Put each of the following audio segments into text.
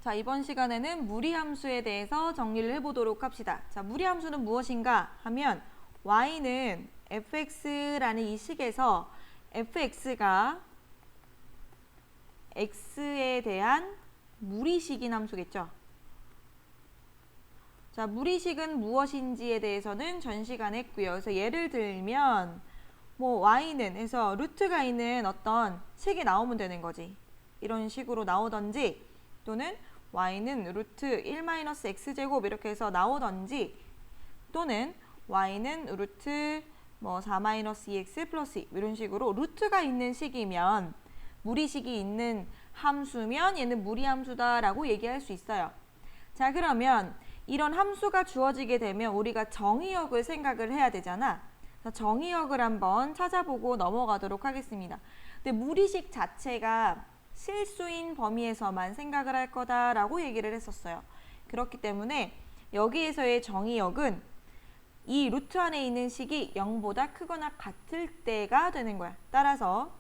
자, 이번 시간에는 무리함수에 대해서 정리를 해보도록 합시다. 자, 무리함수는 무엇인가 하면 y는 fx라는 이 식에서 fx가 x에 대한 무리식인 함수겠죠. 자, 무리식은 무엇인지에 대해서는 전 시간에 했고요. 그래서 예를 들면 y는 해서 루트가 있는 어떤 식이 나오면 되는 거지. 이런 식으로 나오던지 또는 y는 루트 1-x제곱 이렇게 해서 나오던지 또는 y는 루트 4-2x 플러스 2 이런 식으로 루트가 있는 식이면 무리식이 있는 함수면 얘는 무리함수다라고 얘기할 수 있어요. 자, 그러면 이런 함수가 주어지게 되면 우리가 정의역을 생각을 해야 되잖아. 정의역을 한번 찾아보고 넘어가도록 하겠습니다. 근데 무리식 자체가 실수인 범위에서만 생각을 할 거다라고 얘기를 했었어요. 그렇기 때문에 여기에서의 정의역은 이 루트 안에 있는 식이 0보다 크거나 같을 때가 되는 거야. 따라서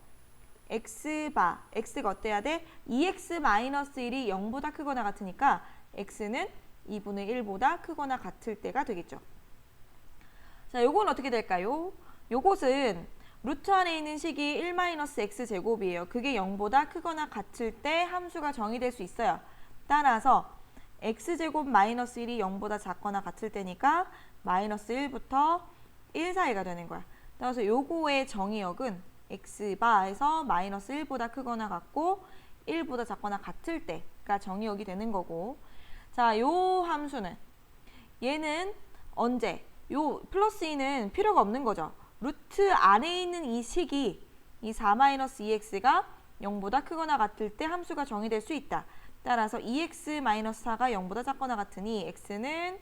x가 어때야 돼? 2x-1이 0보다 크거나 같으니까 x는 2분의 1보다 크거나 같을 때가 되겠죠. 자, 요건 어떻게 될까요? 요것은 루트 안에 있는 식이 1-x제곱이에요. 그게 0보다 크거나 같을 때 함수가 정의될 수 있어요. 따라서 x제곱 마이너스 1이 0보다 작거나 같을 때니까 마이너스 1부터 1 사이가 되는 거야. 따라서 요거의 정의역은 x바에서 마이너스 1보다 크거나 같고 1보다 작거나 같을 때가 정의역이 되는 거고, 자, 요 함수는 얘는 언제? 요 플러스 2는 필요가 없는 거죠. 루트 안에 있는 이 식이 이 4-2x가 0보다 크거나 같을 때 함수가 정의될 수 있다. 따라서 2x-4가 0보다 작거나 같으니 x는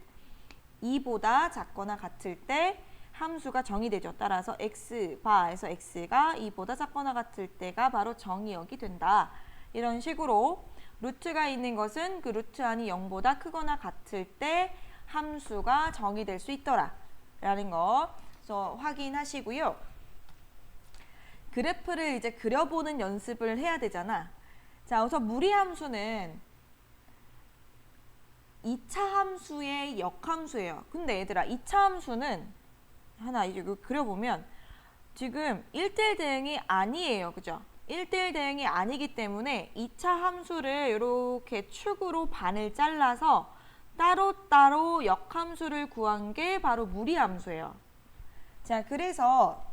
2보다 작거나 같을 때 함수가 정의되죠. 따라서 x바에서 x가 2보다 작거나 같을 때가 바로 정의역이 된다. 이런 식으로 루트가 있는 것은 그 루트 안이 0보다 크거나 같을 때 함수가 정의될 수 있더라 라는 거 그래서 확인하시고요. 그래프를 이제 그려보는 연습을 해야 되잖아. 자, 우선 무리함수는 2차 함수의 역함수예요. 근데 얘들아, 2차 함수는 하나 이제 그려보면 지금 1대1 대응이 아니에요. 그죠? 1대1 대응이 아니기 때문에 2차 함수를 이렇게 축으로 반을 잘라서 따로따로 역함수를 구한 게 바로 무리함수예요. 자, 그래서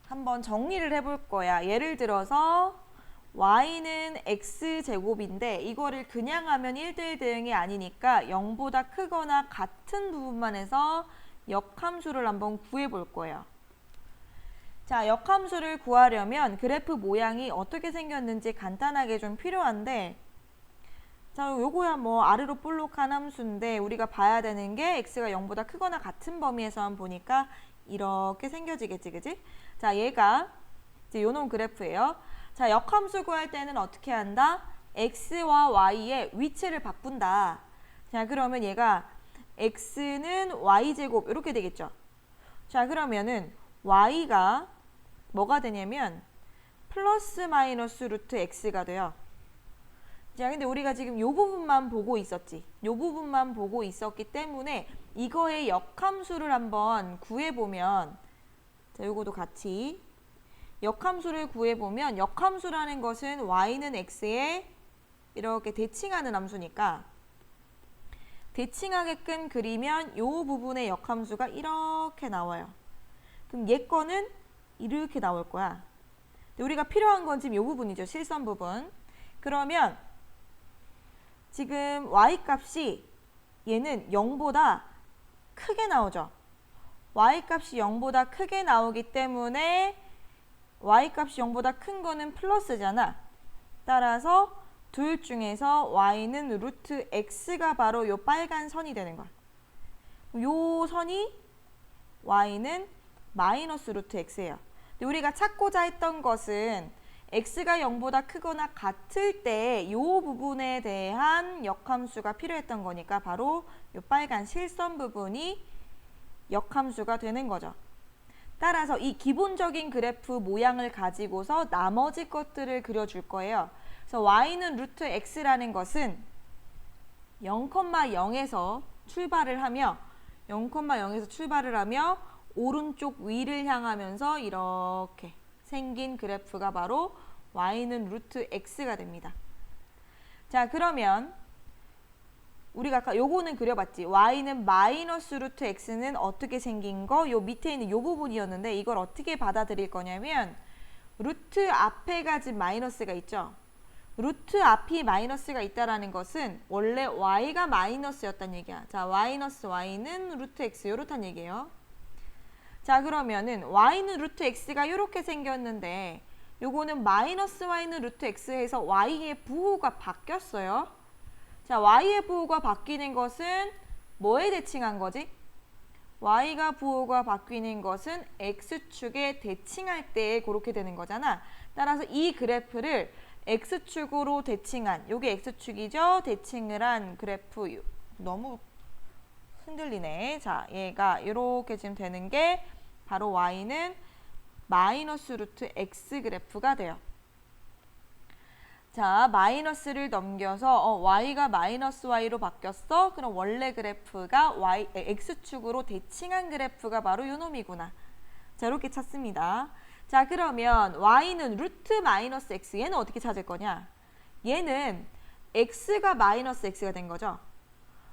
한번 정리를 해볼 거야. 예를 들어서 y는 x제곱인데 이거를 그냥 하면 1대1 대응이 아니니까 0보다 크거나 같은 부분만 해서 역함수를 한번 구해볼 거예요. 자, 역함수를 구하려면 그래프 모양이 어떻게 생겼는지 간단하게 좀 필요한데, 자, 요거야 아래로 볼록한 함수인데 우리가 봐야 되는 게 x가 0보다 크거나 같은 범위에서만 보니까 이렇게 생겨지겠지, 그지? 자, 얘가 이제 요놈 그래프예요. 자, 역함수 구할 때는 어떻게 한다? x와 y의 위치를 바꾼다. 자, 그러면 얘가 x는 y제곱 이렇게 되겠죠. 자, 그러면은 y가 뭐가 되냐면 플러스 마이너스 루트 x가 돼요. 자, 근데 우리가 지금 요 부분만 보고 있었지. 요 부분만 보고 있었기 때문에 이거의 역함수를 한번 구해보면, 자, 요거도 같이 역함수를 구해보면 역함수라는 것은 y는 x에 이렇게 대칭하는 함수니까 대칭하게끔 그리면 요 부분의 역함수가 이렇게 나와요. 그럼 얘 거는 이렇게 나올 거야. 근데 우리가 필요한 건 지금 요 부분이죠. 실선 부분. 그러면 지금 y값이 얘는 0보다 크게 나오죠. y값이 0보다 크게 나오기 때문에 y값이 0보다 큰 거는 플러스잖아. 따라서 둘 중에서 y는 루트 x가 바로 요 빨간 선이 되는 거야. 요 선이 y는 마이너스 루트 x예요. 근데 우리가 찾고자 했던 것은 x가 0보다 크거나 같을 때 이 부분에 대한 역함수가 필요했던 거니까 바로 이 빨간 실선 부분이 역함수가 되는 거죠. 따라서 이 기본적인 그래프 모양을 가지고서 나머지 것들을 그려줄 거예요. 그래서 y는 루트 x라는 것은 0,0에서 출발을 하며 0,0에서 출발을 하며 오른쪽 위를 향하면서 이렇게 생긴 그래프가 바로 y는 루트 x가 됩니다. 자, 그러면 우리가 아까 요거는 그려봤지. y는 마이너스 루트 x는 어떻게 생긴 거? 요 밑에 있는 요 부분이었는데 이걸 어떻게 받아들일 거냐면 루트 앞에 가진 마이너스가 있죠. 루트 앞이 마이너스가 있다라는 것은 원래 y가 마이너스였단 얘기야. 자, 마이너스 y는 루트 x 요렇단 얘기예요. 자, 그러면은 y는 루트 x가 이렇게 생겼는데 요거는 마이너스 y는 루트 x 해서 y의 부호가 바뀌었어요. 자, y의 부호가 바뀌는 것은 뭐에 대칭한 거지? y가 부호가 바뀌는 것은 x축에 대칭할 때 그렇게 되는 거잖아. 따라서 이 그래프를 x축으로 대칭한, 요게 x축이죠? 대칭을 한 그래프, 너무 흔들리네. 자, 얘가 이렇게 지금 되는 게 바로 y는 마이너스 루트 x 그래프가 돼요. 자, 마이너스를 넘겨서 y가 마이너스 y로 바뀌었어. 그럼 원래 그래프가 x축으로 대칭한 그래프가 바로 요 놈이구나. 자, 이렇게 찾습니다. 자, 그러면 y는 루트 마이너스 x, 얘는 어떻게 찾을 거냐? 얘는 x가 마이너스 x가 된 거죠.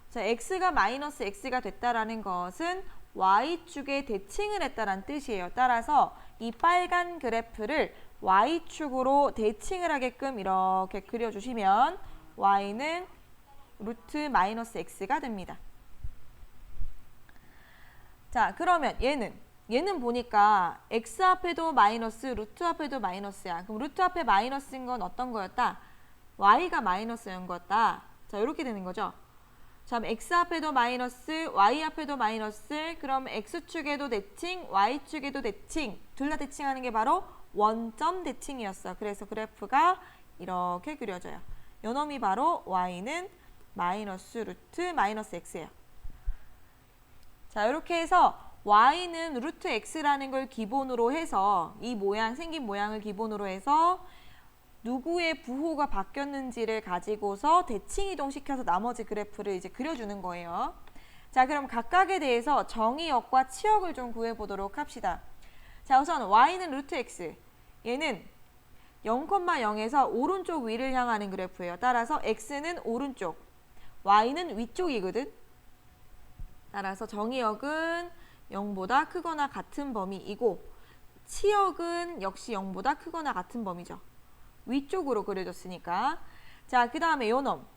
자, x가 마이너스 x가 됐다라는 것은 y축에 대칭을 했다라는 뜻이에요. 따라서 이 빨간 그래프를 y축으로 대칭을 하게끔 이렇게 그려주시면 y는 루트 마이너스 x가 됩니다. 자, 그러면 얘는 보니까 x 앞에도 마이너스, 루트 앞에도 마이너스야. 그럼 루트 앞에 마이너스인 건 어떤 거였다? y가 마이너스인 거였다. 자, 이렇게 되는 거죠. 자, 그럼 x 앞에도 마이너스, y 앞에도 마이너스, 그럼 x축에도 대칭, y축에도 대칭, 둘 다 대칭하는 게 바로 원점 대칭이었어. 그래서 그래프가 이렇게 그려져요. 요 놈이 바로 y는 마이너스 루트 마이너스 x예요. 자, 이렇게 해서 y는 루트 x라는 걸 기본으로 해서 이 모양, 생긴 모양을 기본으로 해서 누구의 부호가 바뀌었는지를 가지고서 대칭 이동시켜서 나머지 그래프를 이제 그려주는 거예요. 자, 그럼 각각에 대해서 정의역과 치역을 좀 구해보도록 합시다. 자, 우선 y는 루트 x. 얘는 0,0에서 오른쪽 위를 향하는 그래프예요. 따라서 x는 오른쪽, y는 위쪽이거든. 따라서 정의역은 0보다 크거나 같은 범위이고 치역은 역시 0보다 크거나 같은 범위죠. 위쪽으로 그려졌으니까. 자, 그 다음에 요놈.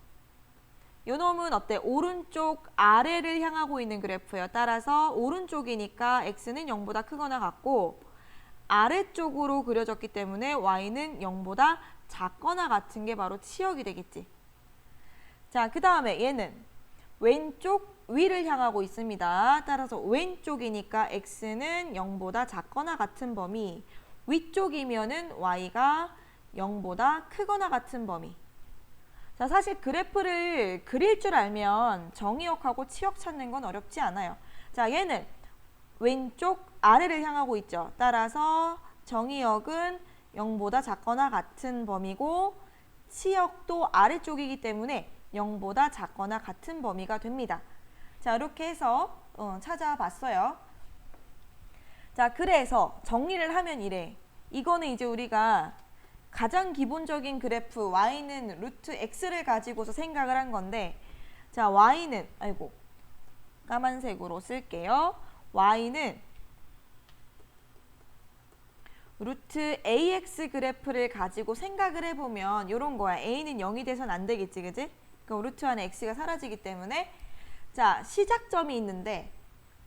요놈은 어때? 오른쪽 아래를 향하고 있는 그래프예요. 따라서 오른쪽이니까 x는 0보다 크거나 같고 아래쪽으로 그려졌기 때문에 y는 0보다 작거나 같은 게 바로 치역이 되겠지. 자, 그 다음에 얘는 왼쪽 위를 향하고 있습니다. 따라서 왼쪽이니까 x는 0보다 작거나 같은 범위, 위쪽이면은 y가 0보다 크거나 같은 범위. 자, 사실 그래프를 그릴 줄 알면 정의역하고 치역 찾는 건 어렵지 않아요. 자, 얘는 왼쪽 아래를 향하고 있죠. 따라서 정의역은 0보다 작거나 같은 범위고 치역도 아래쪽이기 때문에 0보다 작거나 같은 범위가 됩니다. 자, 이렇게 해서 찾아봤어요. 자, 그래서 정리를 하면 이래. 이거는 이제 우리가 가장 기본적인 그래프 y는 루트 x를 가지고서 생각을 한 건데, 자, y는 까만색으로 쓸게요. y는 루트 ax 그래프를 가지고 생각을 해보면 이런 거야. a는 0이 돼서는 안 되겠지, 그지? 그럼 루트 안에 x가 사라지기 때문에, 자, 시작점이 있는데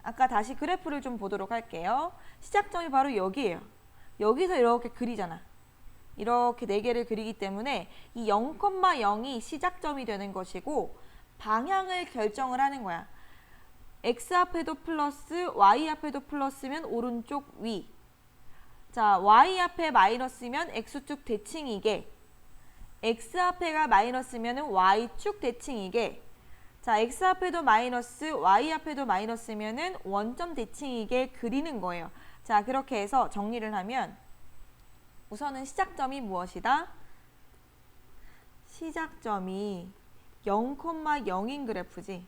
아까 다시 그래프를 좀 보도록 할게요. 시작점이 바로 여기예요. 여기서 이렇게 그리잖아. 이렇게 4개를 그리기 때문에 이 0,0이 시작점이 되는 것이고 방향을 결정을 하는 거야. x 앞에도 플러스, y 앞에도 플러스면 오른쪽 위. 자, y 앞에 마이너스면 x축 대칭이게, x 앞에가 마이너스면 y축 대칭이게, 자, x 앞에도 마이너스, y 앞에도 마이너스면 원점 대칭이게 그리는 거예요. 자, 그렇게 해서 정리를 하면 우선은 시작점이 무엇이다? 시작점이 0,0인 그래프지.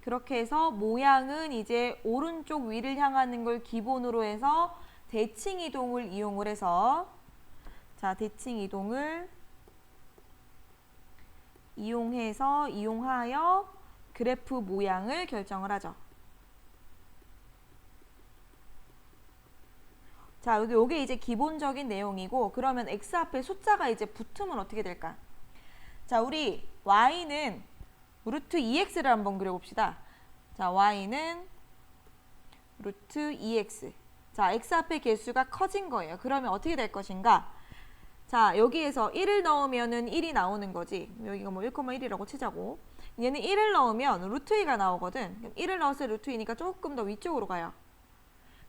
그렇게 해서 모양은 이제 오른쪽 위를 향하는 걸 기본으로 해서 대칭 이동을 이용을 해서, 자, 대칭 이동을 이용하여 그래프 모양을 결정을 하죠. 자, 요게 이제 기본적인 내용이고, 그러면 x 앞에 숫자가 이제 붙으면 어떻게 될까? 자, 우리 y는 루트 2x를 한번 그려봅시다. 자, y는 루트 2x. 자, x 앞에 개수가 커진 거예요. 그러면 어떻게 될 것인가? 자, 여기에서 1을 넣으면은 1이 나오는 거지. 여기가 뭐 1,1이라고 치자고. 얘는 1을 넣으면 루트 2가 나오거든. 그럼 1을 넣었을 때 루트 2니까 조금 더 위쪽으로 가요.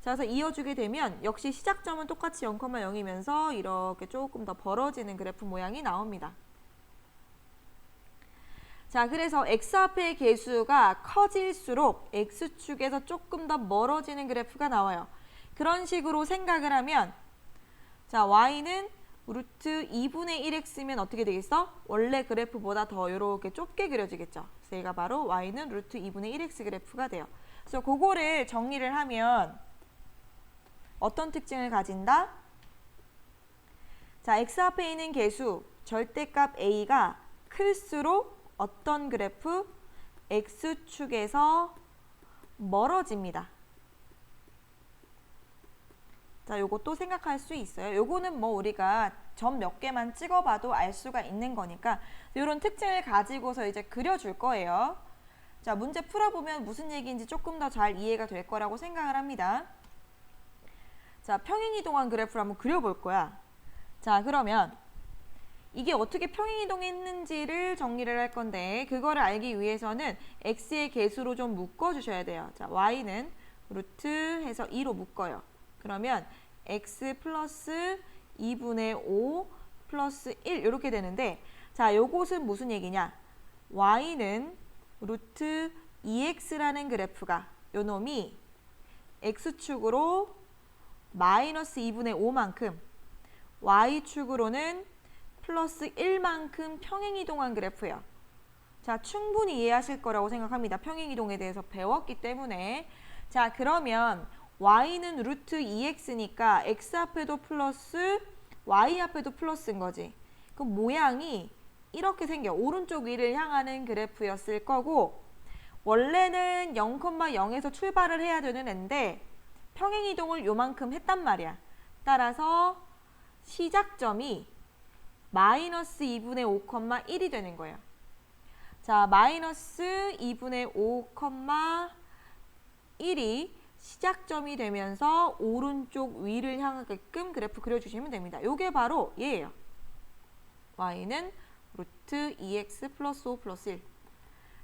자, 그래서 이어주게 되면 역시 시작점은 똑같이 0,0이면서 이렇게 조금 더 벌어지는 그래프 모양이 나옵니다. 자, 그래서 x 앞의 개수가 커질수록 x축에서 조금 더 멀어지는 그래프가 나와요. 그런 식으로 생각을 하면, 자, y는 루트 2분의 1x면 어떻게 되겠어? 원래 그래프보다 더 이렇게 좁게 그려지겠죠. 그래서 얘가 바로 y는 루트 2분의 1x 그래프가 돼요. 그래서 그거를 정리를 하면 어떤 특징을 가진다? 자, x 앞에 있는 개수, 절대값 a가 클수록 어떤 그래프? x축에서 멀어집니다. 자, 요것도 생각할 수 있어요. 요거는 뭐 우리가 점 몇 개만 찍어봐도 알 수가 있는 거니까 이런 특징을 가지고서 이제 그려줄 거예요. 자, 문제 풀어보면 무슨 얘기인지 조금 더 잘 이해가 될 거라고 생각을 합니다. 자, 평행이동한 그래프를 한번 그려볼 거야. 자, 그러면 이게 어떻게 평행이동했는지를 정리를 할 건데, 그거를 알기 위해서는 x의 개수로 좀 묶어주셔야 돼요. 자, y는 루트 해서 2로 묶어요. 그러면 x 플러스 2분의 5 플러스 1 이렇게 되는데, 자, 요것은 무슨 얘기냐? y는 루트 2x라는 그래프가 요 놈이 x축으로 마이너스 2분의 5만큼, y축으로는 플러스 1만큼 평행이동한 그래프예요. 자, 충분히 이해하실 거라고 생각합니다. 평행이동에 대해서 배웠기 때문에. 자, 그러면 y는 루트 2x니까 x 앞에도 플러스, y 앞에도 플러스인 거지. 그럼 모양이 이렇게 생겨. 오른쪽 위를 향하는 그래프였을 거고, 원래는 0,0에서 출발을 해야 되는 애인데 평행이동을 요만큼 했단 말이야. 따라서 시작점이 마이너스 2분의 5,1이 되는 거예요. 자, 마이너스 2분의 5,1이 시작점이 되면서 오른쪽 위를 향하게끔 그래프 그려주시면 됩니다. 요게 바로 얘예요. y는 루트 2x 플러스 5 플러스 1.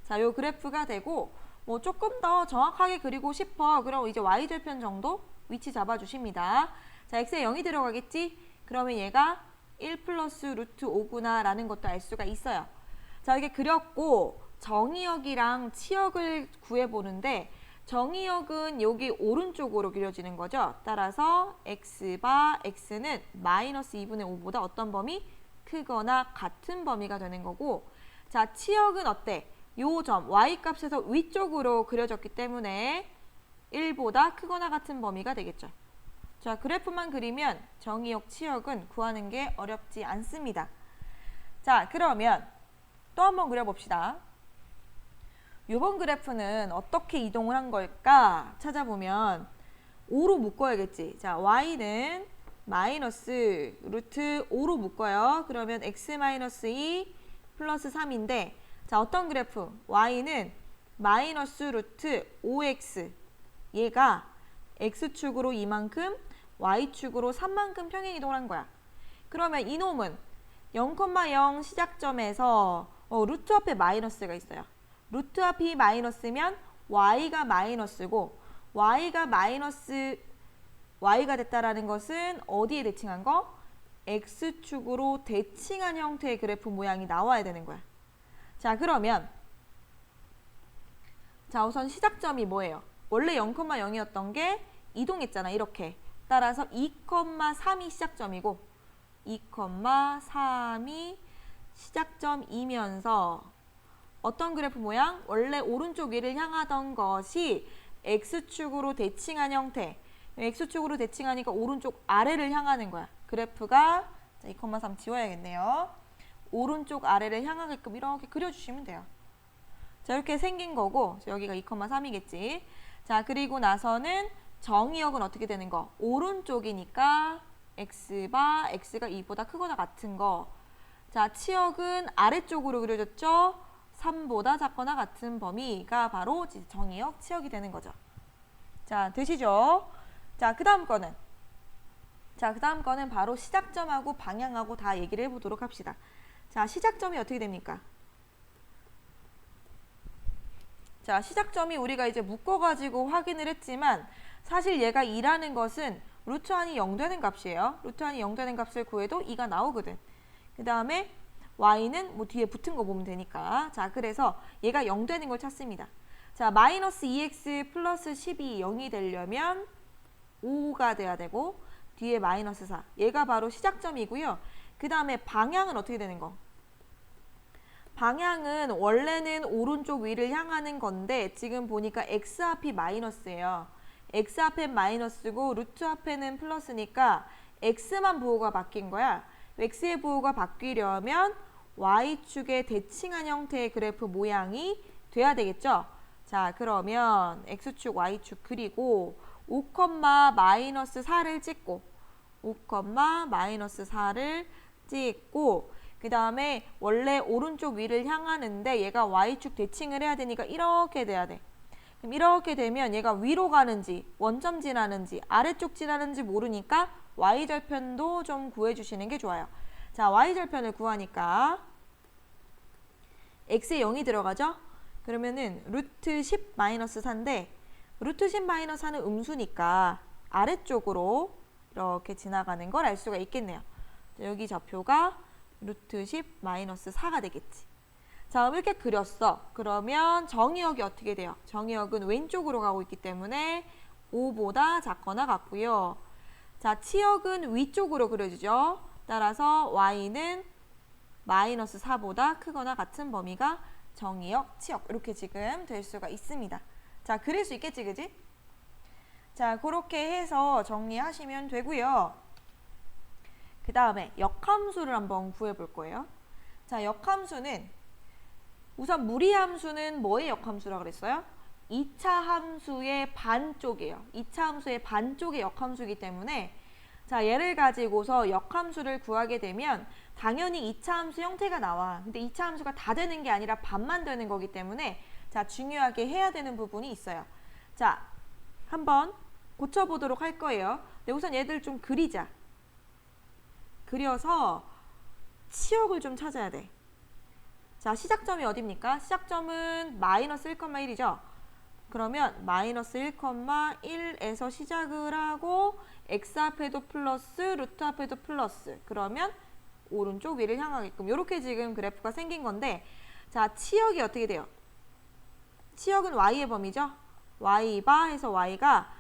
자, 요 그래프가 되고, 뭐 조금 더 정확하게 그리고 싶어. 그럼 이제 y절편 정도 위치 잡아주십니다. 자, x에 0이 들어가겠지? 그러면 얘가 1 플러스 루트 5구나 라는 것도 알 수가 있어요. 자, 이렇게 그렸고 정의역이랑 치역을 구해보는데, 정의역은 여기 오른쪽으로 그려지는 거죠. 따라서 x바 x는 마이너스 2분의 5보다 어떤 범위? 크거나 같은 범위가 되는 거고, 자, 치역은 어때? 요 점 y값에서 위쪽으로 그려졌기 때문에 1보다 크거나 같은 범위가 되겠죠. 자, 그래프만 그리면 정의역, 치역은 구하는 게 어렵지 않습니다. 자, 그러면 또 한번 그려봅시다. 이번 그래프는 어떻게 이동을 한 걸까 찾아보면 5로 묶어야겠지. 자, y는 마이너스 루트 5로 묶어요. 그러면 x 마이너스 2 플러스 3인데, 자, 어떤 그래프? y는 마이너스 루트 5x, 얘가 x축으로 이만큼, y축으로 3만큼 평행이동을 한 거야. 그러면 이놈은 0,0 시작점에서 루트 앞에 마이너스가 있어요. 루트 앞이 마이너스면 y가 마이너스고, y가 됐다라는 것은 어디에 대칭한 거? x축으로 대칭한 형태의 그래프 모양이 나와야 되는 거야. 자, 그러면 자, 우선 시작점이 뭐예요? 원래 0,0이었던 게 이동했잖아, 이렇게. 따라서 2,3이 시작점이고 2,3이 시작점이면서 어떤 그래프 모양? 원래 오른쪽 위를 향하던 것이 X축으로 대칭한 형태. X축으로 대칭하니까 오른쪽 아래를 향하는 거야. 그래프가 2,3 지워야겠네요. 오른쪽 아래를 향하게끔 이렇게 그려주시면 돼요. 자, 이렇게 생긴 거고 여기가 2,3이겠지. 자, 그리고 나서는 정의역은 어떻게 되는 거? 오른쪽이니까 X가 2보다 크거나 같은 거. 자, 치역은 아래쪽으로 그려졌죠? 3보다 작거나 같은 범위가 바로 정의역 치역이 되는 거죠. 자, 되시죠? 자, 그 다음 거는 바로 시작점하고 방향하고 다 얘기를 해보도록 합시다. 자, 시작점이 어떻게 됩니까? 자, 시작점이 우리가 이제 묶어가지고 확인을 했지만 사실 얘가 2라는 것은 루트 안이 0 되는 값이에요. 루트 안이 0 되는 값을 구해도 2가 나오거든. 그 다음에 y는 뭐 뒤에 붙은 거 보면 되니까. 자, 그래서 얘가 0 되는 걸 찾습니다. 자, 마이너스 2x 플러스 12 0이 되려면 5가 돼야 되고 뒤에 마이너스 4. 얘가 바로 시작점이고요. 그 다음에 방향은 어떻게 되는 거? 방향은 원래는 오른쪽 위를 향하는 건데 지금 보니까 x 앞이 마이너스예요. x 앞엔 마이너스고 루트 앞에는 플러스니까 x만 부호가 바뀐 거야. x의 부호가 바뀌려면 y축에 대칭한 형태의 그래프 모양이 돼야 되겠죠? 자, 그러면 x축, y축 그리고 5, 마이너스 4를 찍고 5, 마이너스 4를 찍고 그 다음에 원래 오른쪽 위를 향하는데 얘가 y축 대칭을 해야 되니까 이렇게 돼야 돼. 그럼 이렇게 되면 얘가 위로 가는지 원점 지나는지 아래쪽 지나는지 모르니까 y절편도 좀 구해주시는 게 좋아요. 자, y절편을 구하니까 x에 0이 들어가죠? 그러면은 루트 10 마이너스 4인데 루트 10 마이너스 4는 음수니까 아래쪽으로 이렇게 지나가는 걸 알 수가 있겠네요. 자, 여기 좌표가 루트 10 마이너스 4가 되겠지. 자, 이렇게 그렸어. 그러면 정의역이 어떻게 돼요? 정의역은 왼쪽으로 가고 있기 때문에 5보다 작거나 같고요. 자, 치역은 위쪽으로 그려지죠. 따라서 y는 마이너스 4보다 크거나 같은 범위가 정의역, 치역 이렇게 지금 될 수가 있습니다. 자, 그릴 수 있겠지, 그지? 자, 그렇게 해서 정리하시면 되고요. 그 다음에 역함수를 한번 구해볼 거예요. 자, 역함수는 우선 무리함수는 뭐의 역함수라고 그랬어요? 2차 함수의 반쪽이에요. 2차 함수의 반쪽의 역함수이기 때문에 자, 얘를 가지고서 역함수를 구하게 되면 당연히 2차 함수 형태가 나와. 근데 2차 함수가 다 되는 게 아니라 반만 되는 거기 때문에 자, 중요하게 해야 되는 부분이 있어요. 자, 한번 고쳐보도록 할 거예요. 근데 우선 얘들 좀 그리자. 그려서 치역을 좀 찾아야 돼. 자, 시작점이 어딥니까? 시작점은 마이너스 1,1이죠. 그러면 마이너스 1,1에서 시작을 하고 x 앞에도 플러스, 루트 앞에도 플러스. 그러면 오른쪽 위를 향하게끔 이렇게 지금 그래프가 생긴 건데 자, 치역이 어떻게 돼요? 치역은 y의 범위죠. y바 해서 y가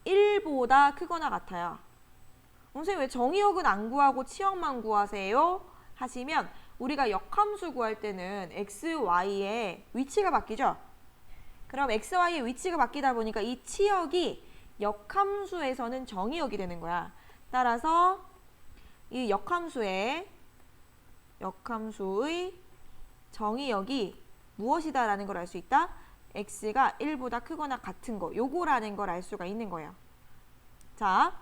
1보다 크거나 같아요. 선생님 왜 정의역은 안 구하고 치역만 구하세요? 하시면 우리가 역함수 구할 때는 x, y의 위치가 바뀌죠. 그럼 x, y의 위치가 바뀌다 보니까 이 치역이 역함수에서는 정의역이 되는 거야. 따라서 이 역함수의 정의역이 무엇이다라는 걸 알 수 있다? x가 1보다 크거나 같은 거, 요거라는 걸 알 수가 있는 거예요. 자,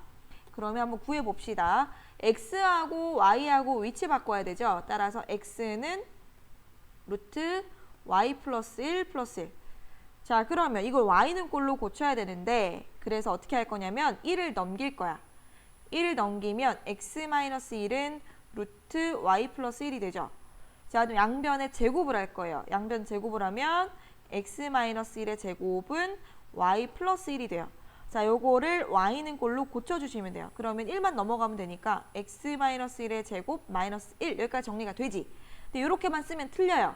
그러면 한번 구해봅시다. x하고 y하고 위치 바꿔야 되죠. 따라서 x는 루트 y 플러스 1 플러스 1. 자, 그러면 이걸 y는 꼴로 고쳐야 되는데 그래서 어떻게 할 거냐면 1을 넘길 거야. 1을 넘기면 x-1은 루트 y 플러스 1이 되죠. 자, 그럼 양변의 제곱을 할 거예요. 양변 제곱을 하면 x-1의 제곱은 y 플러스 1이 돼요. 자, 요거를 y는 꼴로 고쳐주시면 돼요. 그러면 1만 넘어가면 되니까 x-1의 제곱 마이너스 1 여기까지 정리가 되지. 근데 이렇게만 쓰면 틀려요.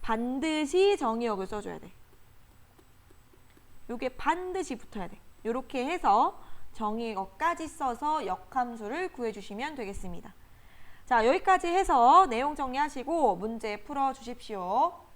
반드시 정의역을 써줘야 돼. 요게 반드시 붙어야 돼. 요렇게 해서 정의역까지 써서 역함수를 구해주시면 되겠습니다. 자, 여기까지 해서 내용 정리하시고 문제 풀어 주십시오.